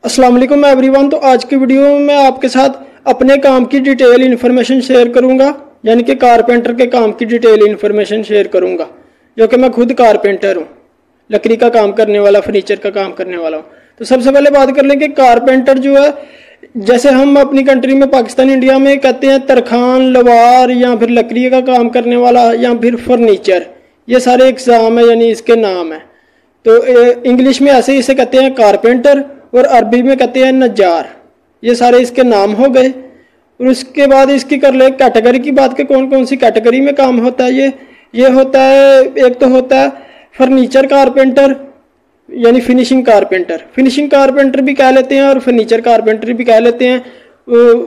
अस्सलाम वालेकुम एवरीवन। तो आज की वीडियो में मैं आपके साथ अपने काम की डिटेल इन्फॉर्मेशन शेयर करूंगा, यानी कि कारपेंटर के काम की डिटेल इन्फॉर्मेशन शेयर करूंगा, जो कि मैं खुद कारपेंटर हूं, लकड़ी का काम करने वाला, फर्नीचर का काम करने वाला हूं। तो सबसे पहले बात कर लें कि कारपेंटर जो है, जैसे हम अपनी कंट्री में पाकिस्तान इंडिया में कहते हैं तरखान, लवार या फिर लकड़ी का काम करने वाला या फिर फर्नीचर, ये सारे एग्जाम है यानी इसके नाम है। तो इंग्लिश में ऐसे इसे कहते हैं कारपेंटर और अरबी में कहते हैं नज्जार। ये सारे इसके नाम हो गए। और उसके बाद इसकी कर ले कैटेगरी की बात, के कौन कौन सी कैटेगरी में काम होता है। ये होता है, एक तो होता है फर्नीचर कारपेंटर यानी फिनिशिंग कारपेंटर। फिनिशिंग कारपेंटर भी कह लेते हैं और फर्नीचर कारपेंटर भी कह लेते हैं।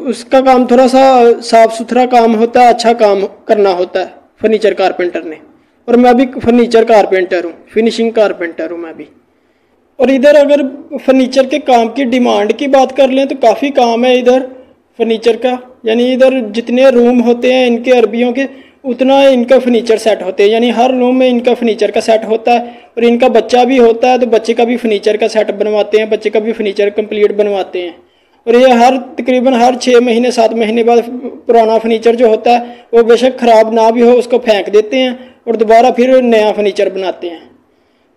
उसका काम थोड़ा सा साफ सुथरा काम होता है, अच्छा काम करना होता है फर्नीचर कारपेंटर ने। और मैं भी फर्नीचर कारपेंटर हूँ, फिनिशिंग कारपेंटर हूँ मैं भी। और इधर अगर फर्नीचर के काम की डिमांड की बात कर लें तो काफ़ी काम है इधर फर्नीचर का, यानी इधर जितने रूम होते हैं इनके अरबियों के, उतना इनका फर्नीचर सेट होते हैं, यानी हर रूम में इनका फर्नीचर का सेट होता है। और इनका बच्चा भी होता है तो बच्चे का भी फर्नीचर का सेट बनवाते हैं, बच्चे का भी फर्नीचर कंप्लीट बनवाते हैं। और ये तकरीबन हर 6 महीने 7 महीने बाद पुराना फर्नीचर जो होता है वो बेशक ख़राब ना भी हो उसको फेंक देते हैं और दोबारा फिर नया फर्नीचर बनाते हैं।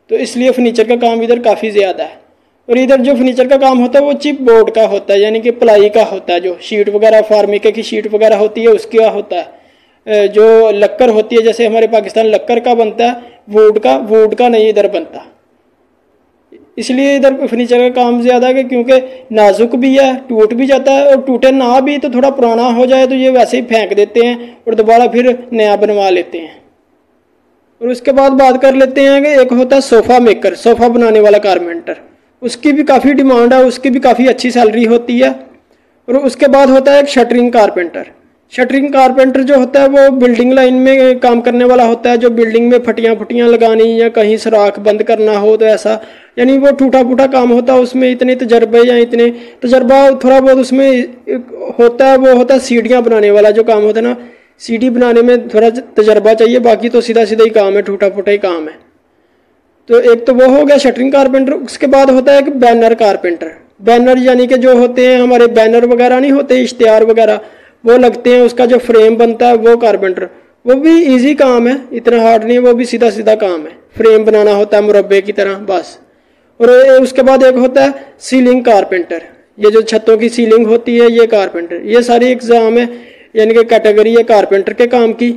तो इसलिए फर्नीचर का काम इधर काफ़ी ज़्यादा है। और इधर जो फर्नीचर का काम होता है वो चिप बोर्ड का होता है, यानी कि प्लाई का होता है। जो शीट वगैरह फार्मिके की शीट वगैरह होती है उसका होता है। जो लक्कर होती है, जैसे हमारे पाकिस्तान लक्कर का बनता है, वुड का नहीं इधर बनता। इसलिए इधर फर्नीचर का काम ज़्यादा है क्योंकि नाजुक भी है, टूट भी जाता है। और टूटे ना भी तो थोड़ा पुराना हो जाए तो ये वैसे ही फेंक देते हैं और दोबारा फिर नया बनवा लेते हैं। और उसके बाद बात कर लेते हैं कि एक होता है सोफ़ा मेकर, सोफ़ा बनाने वाला कारपेंटर। उसकी भी काफ़ी डिमांड है, उसकी भी काफ़ी अच्छी सैलरी होती है। और उसके बाद होता है एक शटरिंग कारपेंटर। शटरिंग कारपेंटर जो होता है वो बिल्डिंग लाइन में काम करने वाला होता है, जो बिल्डिंग में फटियाँ लगानी या कहीं सुराख बंद करना हो तो ऐसा, यानी वो टूटा फूटा काम होता है। उसमें इतने तजर्बे या इतने तजर्बा थोड़ा बहुत उसमें होता है। वो होता है सीढ़ियाँ बनाने वाला जो काम होता है ना, सीढ़ी बनाने में थोड़ा तजर्बा चाहिए, बाकी तो सीधा सीधा ही काम है, टूटा फूटा ही काम है। तो एक तो वो हो गया शटरिंग कारपेंटर। उसके बाद होता है एक बैनर कारपेंटर। बैनर यानी कि जो होते हैं हमारे बैनर वगैरह नहीं होते, इश्तिहार वगैरह वो लगते हैं, उसका जो फ्रेम बनता है वो कारपेंटर। वो भी इजी काम है, इतना हार्ड नहीं है, वो भी सीधा सीधा काम है। फ्रेम बनाना होता है मुरब्बे की तरह बस। और उसके बाद एक होता है सीलिंग कारपेंटर। ये जो छतों की सीलिंग होती है ये कारपेंटर। ये सारी एग्जाम है, यानी कि कैटेगरी है कारपेंटर के काम की,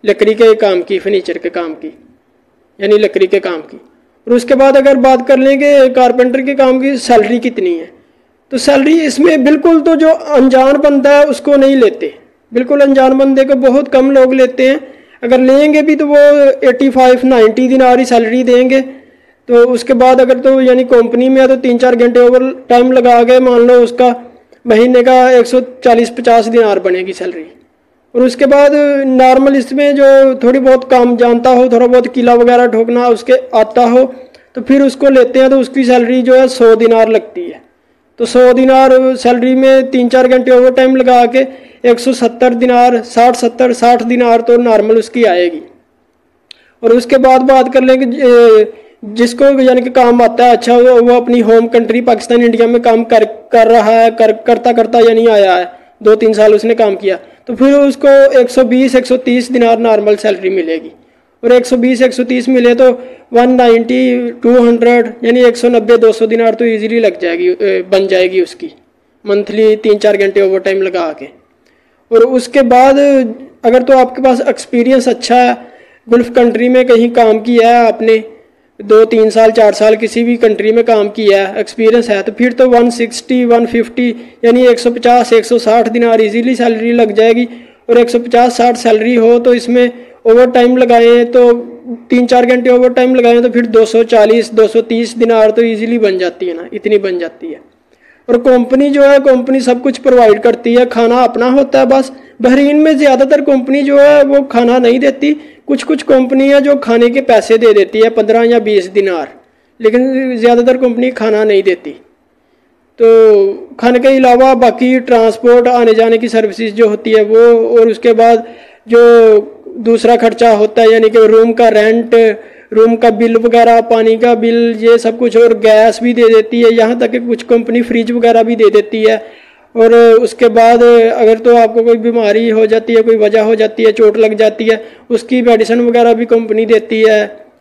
लकड़ी के काम की, फर्नीचर के काम की, यानी लकड़ी के काम की। और उसके बाद अगर बात कर लें कि कारपेंटर के काम की सैलरी कितनी है, तो सैलरी इसमें बिल्कुल तो जो अनजान बंदा है उसको नहीं लेते, बिल्कुल अनजान बंदे को बहुत कम लोग लेते हैं। अगर लेंगे भी तो वो 85-90 दिनार ही सैलरी देंगे। तो उसके बाद अगर तो यानी कंपनी में है तो 3-4 घंटे ओवर टाइम लगा के मान लो उसका महीने का 140-50 दिनार बनेगी सैलरी। और उसके बाद नॉर्मल इसमें जो थोड़ी बहुत काम जानता हो, थोड़ा बहुत किला वगैरह ठोकना उसके आता हो, तो फिर उसको लेते हैं तो उसकी सैलरी जो है 100 दिनार लगती है। तो 100 दिनार सैलरी में 3-4 घंटे ओवर टाइम लगा के 170 दिनार, 60 दिनार तो नॉर्मल उसकी आएगी। और उसके बाद बात कर लें कि जिसको यानी कि काम आता है अच्छा, वो अपनी होम कंट्री पाकिस्तान इंडिया में काम कर रहा है, करता यानी आया है, 2-3 साल उसने काम किया, तो फिर उसको 120-130 दिनार नॉर्मल सैलरी मिलेगी। और 120-130 मिले तो 190-200 यानी 190-200 दिनार तो इजीली लग जाएगी, बन जाएगी उसकी मंथली 3-4 घंटे ओवर टाइम लगा के। और उसके बाद अगर तो आपके पास एक्सपीरियंस अच्छा है, गल्फ कंट्री में कहीं काम किया है आपने, 2-3 साल 4 साल किसी भी कंट्री में काम किया है, एक्सपीरियंस है, तो फिर तो 160-150 यानी 150-160 दिनार इजीली सैलरी लग जाएगी। और 150-60 सैलरी हो तो इसमें ओवर टाइम लगाएं तो 3-4 घंटे ओवर टाइम लगाएं तो फिर 240-230 दिनार तो इजीली बन जाती है ना, इतनी बन जाती है। और कंपनी जो है, कंपनी सब कुछ प्रोवाइड करती है, खाना अपना होता है बस। बहरीन में ज़्यादातर कंपनी जो है वो खाना नहीं देती, कुछ कंपनी है जो खाने के पैसे दे देती है 15 या 20 दिनार, लेकिन ज़्यादातर कंपनी खाना नहीं देती। तो खाने के अलावा बाकी ट्रांसपोर्ट, आने जाने की सर्विसेज जो होती है वो, और उसके बाद जो दूसरा खर्चा होता है यानी कि रूम का रेंट, रूम का बिल वगैरह, पानी का बिल, ये सब कुछ, और गैस भी दे देती है। यहाँ तक कि कुछ कंपनी फ्रिज वगैरह भी दे देती है। और उसके बाद अगर तो आपको कोई बीमारी हो जाती है, कोई वजह हो जाती है, चोट लग जाती है, उसकी मेडिसिन वगैरह भी कंपनी देती है।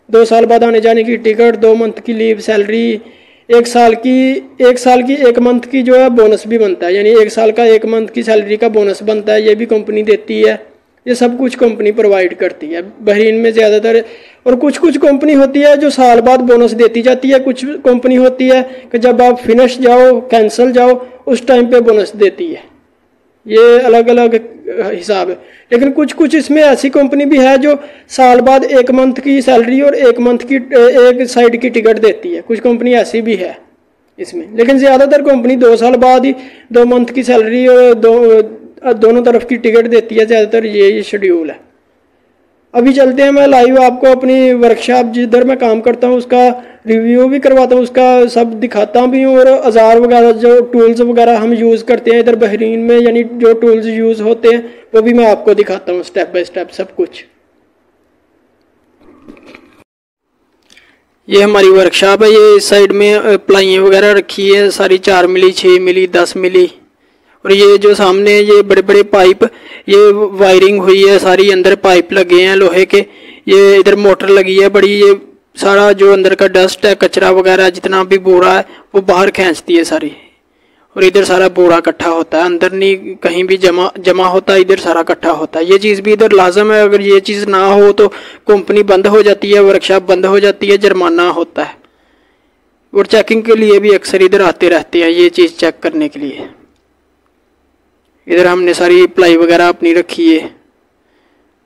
2 साल बाद आने जाने की टिकट, 2 मंथ की लीव, सैलरी, 1 साल की 1 मंथ की जो है बोनस भी बनता है, यानी 1 साल का 1 मंथ की सैलरी का बोनस बनता है, ये भी कंपनी देती है। ये सब कुछ कंपनी प्रोवाइड करती है बहरीन में ज़्यादातर। और कुछ कुछ कंपनी होती है जो साल बाद बोनस देती जाती है, कुछ कंपनी होती है कि जब आप फिनिश जाओ, कैंसिल जाओ, उस टाइम पे बोनस देती है। ये अलग अलग हिसाब है। लेकिन कुछ कुछ इसमें ऐसी कंपनी भी है जो साल बाद 1 मंथ की सैलरी और 1 मंथ की 1 साइड की टिकट देती है। कुछ कंपनी ऐसी भी है इसमें, लेकिन ज़्यादातर कंपनी 2 साल बाद ही 2 मंथ की सैलरी और दोनों तरफ की टिकट देती है। ज़्यादातर ये शेड्यूल है। अभी चलते हैं, मैं लाइव आपको अपनी वर्कशॉप जिधर मैं काम करता हूँ उसका रिव्यू भी करवाता हूँ, उसका सब दिखाता भी हूँ। और औजार वगैरह, जो टूल्स वगैरह हम यूज़ करते हैं इधर बहरीन में, यानी जो टूल्स यूज़ होते हैं वो भी मैं आपको दिखाता हूँ स्टेप बाय स्टेप सब कुछ। ये हमारी वर्कशॉप है। ये इस साइड में प्लाइयाँ वगैरह रखी है सारी, 4 मिली, 6 मिली, 10 मिली। और ये जो सामने ये बड़े बड़े पाइप, ये वायरिंग हुई है सारी, अंदर पाइप लगे हैं लोहे के। ये इधर मोटर लगी है बड़ी, ये सारा जो अंदर का डस्ट है, कचरा वगैरह जितना भी बूढ़ा है वो बाहर खींचती है सारी। और इधर सारा बूढ़ा इकट्ठा होता है, अंदर नहीं कहीं भी जमा होता है, इधर सारा इकट्ठा होता है। ये चीज़ भी इधर लाजम है। अगर ये चीज़ ना हो तो कंपनी बंद हो जाती है, वर्कशॉप बंद हो जाती है, जुर्माना होता है। और चेकिंग के लिए भी अक्सर इधर आते रहते हैं ये चीज़ चेक करने के लिए। इधर हमने सारी प्लाई वगैरह अपनी रखी है,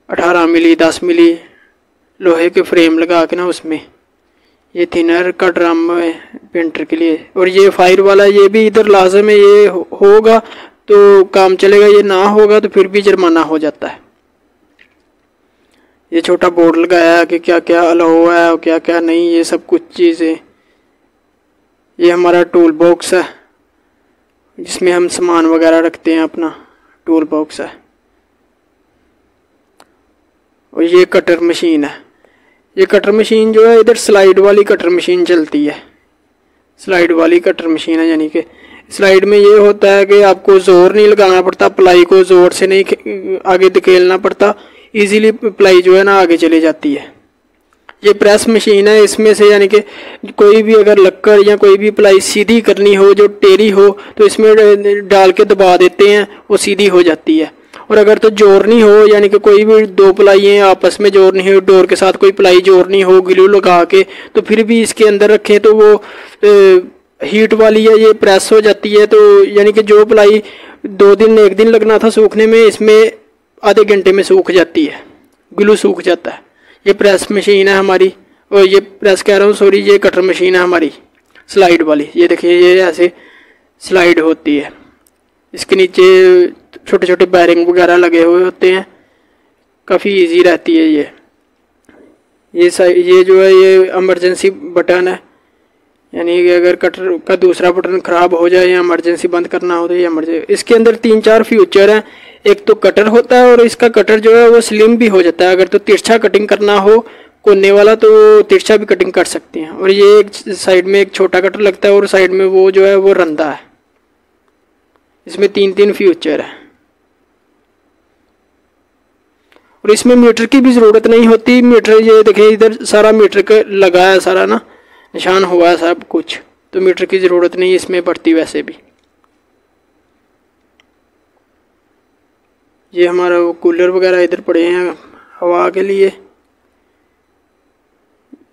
18 मिली, 10 मिली लोहे के फ्रेम लगा के ना, उसमें ये थिनर का ड्रम है पेंटर के लिए। और ये फायर वाला, ये भी इधर लाजम है, ये होगा तो काम चलेगा, ये ना होगा तो फिर भी जुर्माना हो जाता है। ये छोटा बोर्ड लगाया है कि क्या क्या अलाउ है और क्या क्या नहीं, ये सब कुछ चीज़ें। ये हमारा टूल बॉक्स है जिसमें हम सामान वगैरह रखते हैं, अपना टूल बॉक्स है। और ये कटर मशीन है। ये कटर मशीन जो है इधर स्लाइड वाली कटर मशीन चलती है, स्लाइड वाली कटर मशीन है। यानी कि स्लाइड में ये होता है कि आपको ज़ोर नहीं लगाना पड़ता, प्लाई को ज़ोर से नहीं आगे धकेलना पड़ता, इजीली प्लाई जो है ना आगे चली जाती है। ये प्रेस मशीन है, इसमें से यानी कि कोई भी अगर लक्कड़ या कोई भी प्लाई सीधी करनी हो जो टेढ़ी हो तो इसमें डाल के दबा देते हैं, वो सीधी हो जाती है। और अगर तो जोड़नी हो, यानी कि कोई भी 2 प्लाइयाँ आपस में जोड़नी हो, डोर के साथ कोई प्लाई जोड़नी हो ग्लू लगा के, तो फिर भी इसके अंदर रखें तो वो हीट वाली है, ये प्रेस हो जाती है। तो यानी कि जो प्लाई 2 दिन 1 दिन लगना था सूखने में, इसमें आधे घंटे में सूख जाती है, ग्लू सूख जाता है। ये प्रेस मशीन है हमारी, और ये प्रेस कह रहा हूँ सॉरी, ये कटर मशीन है हमारी स्लाइड वाली। ये देखिए ये ऐसे स्लाइड होती है, इसके नीचे छोटे छोटे बैरिंग वगैरह लगे हुए होते हैं, काफ़ी इजी रहती है ये जो है ये इमरजेंसी बटन है, यानी कि अगर कटर का दूसरा बटन ख़राब हो जाए या इमरजेंसी बंद करना हो तो ये इमरजेंसी। इसके अंदर 3-4 फीचर हैं। एक तो कटर होता है और इसका कटर जो है वो स्लिम भी हो जाता है। अगर तो तिरछा कटिंग करना हो कोने वाला तो तिरछा भी कटिंग कर सकते हैं। और ये एक साइड में एक छोटा कटर लगता है और साइड में वो जो है वो रंधा है। इसमें 3-3 फीचर है। और इसमें मीटर की भी ज़रूरत नहीं होती। मीटर ये देखिए इधर सारा मीटर का लगा है, सारा ना निशान हुआ है सब कुछ, तो मीटर की ज़रूरत नहीं इसमें पड़ती वैसे भी। ये हमारा वो कूलर वगैरह इधर पड़े हैं हवा के लिए।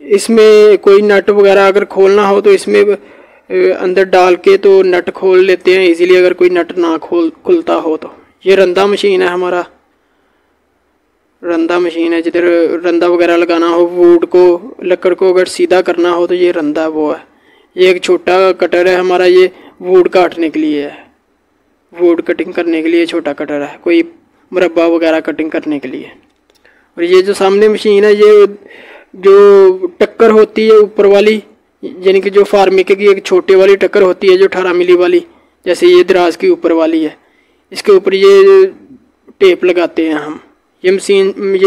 इसमें कोई नट वगैरह अगर खोलना हो तो इसमें अंदर डाल के तो नट खोल लेते हैं इजीली, अगर कोई नट ना खुलता हो तो। ये रंधा मशीन है हमारा, रंधा मशीन है, जिधर रंधा वगैरह लगाना हो, वुड को लकड़ को अगर सीधा करना हो तो ये रंधा वो है। ये एक छोटा कटर है हमारा, ये वुड काटने के लिए है, वुड कटिंग करने के लिए छोटा कटर है, कोई मुरब्बा वगैरह कटिंग करने के लिए। और ये जो सामने मशीन है, ये जो टक्कर होती है ऊपर वाली, यानी कि जो फार्मिके की एक छोटे वाली टक्कर होती है जो 18 मिली वाली, जैसे ये दराज की ऊपर वाली है, इसके ऊपर ये टेप लगाते हैं हम। ये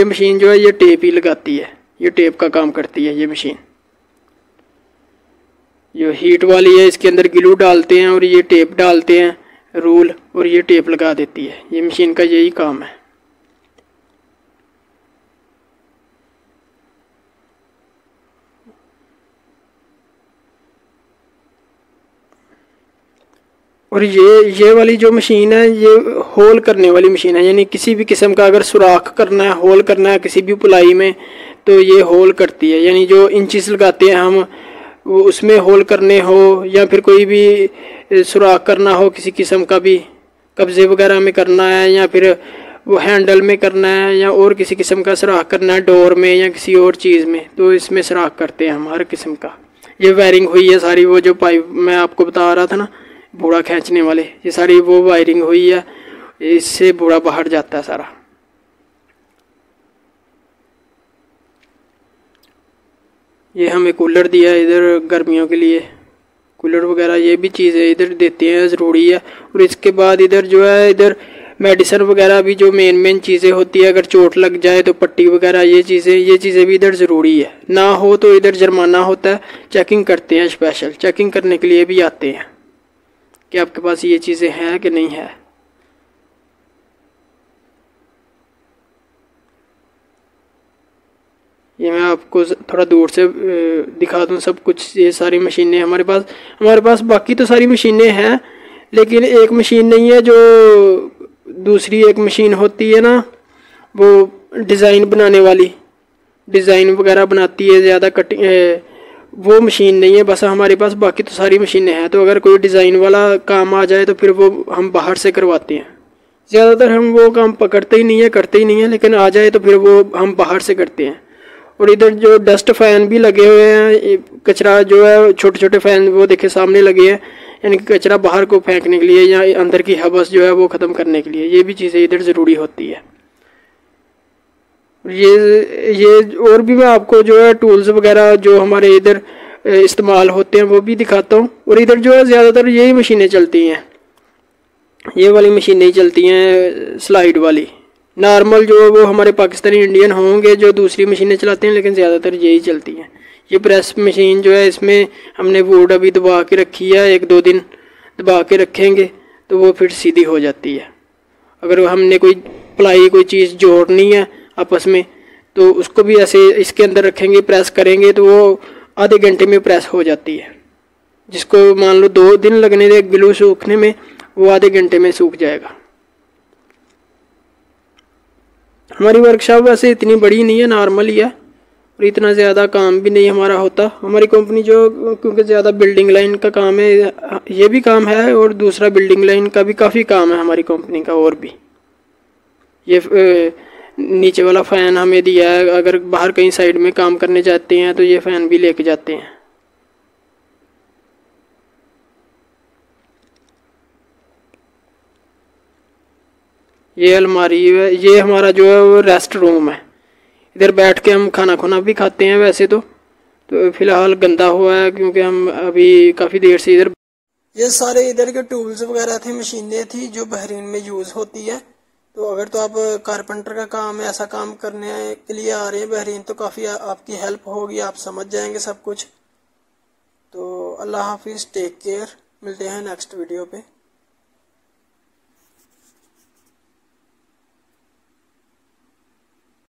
मशीन जो है ये टेप ही लगाती है, ये टेप का काम करती है ये मशीन। जो हीट वाली है इसके अंदर ग्लू डालते हैं और ये टेप डालते हैं रूल, और ये टेप लगा देती है। ये मशीन का यही काम है। और ये वाली जो मशीन है ये होल करने वाली मशीन है, यानी किसी भी किस्म का अगर सुराख करना है, होल करना है किसी भी प्लाई में, तो ये होल करती है। यानी जो इंचिस लगाते हैं हम, वो उसमें होल करने हो या फिर कोई भी सुराख करना हो, किसी किस्म का भी कब्जे वगैरह में करना है या फिर वो हैंडल में करना है या और किसी किस्म का सुराख करना है डोर में या किसी और चीज़ में, तो इसमें सुराख करते हैं हम हर किस्म का। ये वायरिंग हुई है सारी, वो जो पाइप मैं आपको बता रहा था ना बूढ़ा खींचने वाले, ये सारी वो वायरिंग हुई है, इससे बूढ़ा बाहर जाता है सारा। ये हमें कूलर दिया है इधर गर्मियों के लिए, कूलर वगैरह ये भी चीज़ें इधर देते हैं, ज़रूरी है। और इसके बाद इधर जो है इधर मेडिसिन वगैरह भी जो मेन चीज़ें होती है, अगर चोट लग जाए तो पट्टी वगैरह ये चीज़ें भी इधर ज़रूरी है। ना हो तो इधर जुर्माना होता है, चेकिंग करते हैं, स्पेशल चेकिंग करने के लिए भी आते हैं कि आपके पास ये चीज़ें हैं कि नहीं है। ये मैं आपको थोड़ा दूर से दिखा दूँ सब कुछ। ये सारी मशीनें हमारे पास बाकी तो सारी मशीनें हैं, लेकिन एक मशीन नहीं है जो दूसरी एक मशीन होती है ना, वो डिज़ाइन बनाने वाली, डिज़ाइन वगैरह बनाती है, ज़्यादा कटिंग वो मशीन नहीं है बस हमारे पास, बाकी तो सारी मशीनें हैं। तो अगर कोई डिज़ाइन वाला काम आ जाए तो फिर वो हम बाहर से करवाते हैं। ज़्यादातर हम वो काम पकड़ते ही नहीं है, करते ही नहीं है, लेकिन आ जाए तो फिर वो हम बाहर से करते हैं। और इधर जो डस्ट फ़ैन भी लगे हुए हैं, कचरा जो है छोटे छोटे फ़ैन वो देखे सामने लगे हैं, यानी कि कचरा बाहर को फेंकने के लिए या अंदर की हवस जो है वो ख़त्म करने के लिए, ये भी चीज़ें इधर ज़रूरी होती है। ये और भी मैं आपको जो है टूल्स वगैरह जो हमारे इधर इस्तेमाल होते हैं वो भी दिखाता हूँ। और इधर जो है ज़्यादातर यही मशीनें चलती हैं, ये वाली मशीनें ही चलती हैं, स्लाइड वाली। नॉर्मल जो वो हमारे पाकिस्तानी इंडियन होंगे जो दूसरी मशीनें चलाते हैं, लेकिन ज़्यादातर यही चलती हैं। ये प्रेस मशीन जो है इसमें हमने वुड अभी दबा के रखी है, 1-2 दिन दबा के रखेंगे तो वो फिर सीधी हो जाती है। अगर हमने कोई प्लाई कोई चीज़ जोड़नी है आपस में, तो उसको भी ऐसे इसके अंदर रखेंगे, प्रेस करेंगे तो वो आधे घंटे में प्रेस हो जाती है। जिसको मान लो 2 दिन लगने दे ग्लू सूखने में, वो आधे घंटे में सूख जाएगा। हमारी वर्कशॉप वैसे इतनी बड़ी नहीं है, नॉर्मल ही है, और इतना ज़्यादा काम भी नहीं हमारा होता। हमारी कंपनी जो क्योंकि ज़्यादा बिल्डिंग लाइन का काम है, ये भी काम है और दूसरा बिल्डिंग लाइन का भी काफ़ी काम है हमारी कंपनी का। और भी ये नीचे वाला फ़ैन हमें दिया है, अगर बाहर कहीं साइड में काम करने जाते हैं तो ये फ़ैन भी लेके जाते हैं। ये अलमारी है, ये हमारा जो है वो रेस्ट रूम है। इधर बैठ के हम खाना खुना भी खाते हैं वैसे तो फ़िलहाल गंदा हुआ है क्योंकि हम अभी काफ़ी देर से इधर। ये सारे इधर के टूल्स वगैरह थे, मशीनें थी जो बहरीन में यूज़ होती है। तो अगर तो आप कारपेंटर का काम है, ऐसा काम करने के लिए आ रहे हैं बहरीन, तो काफ़ी आपकी हेल्प होगी, आप समझ जाएंगे सब कुछ। तो अल्लाह हाफिज़, टेक केयर, मिलते हैं नेक्स्ट वीडियो पे।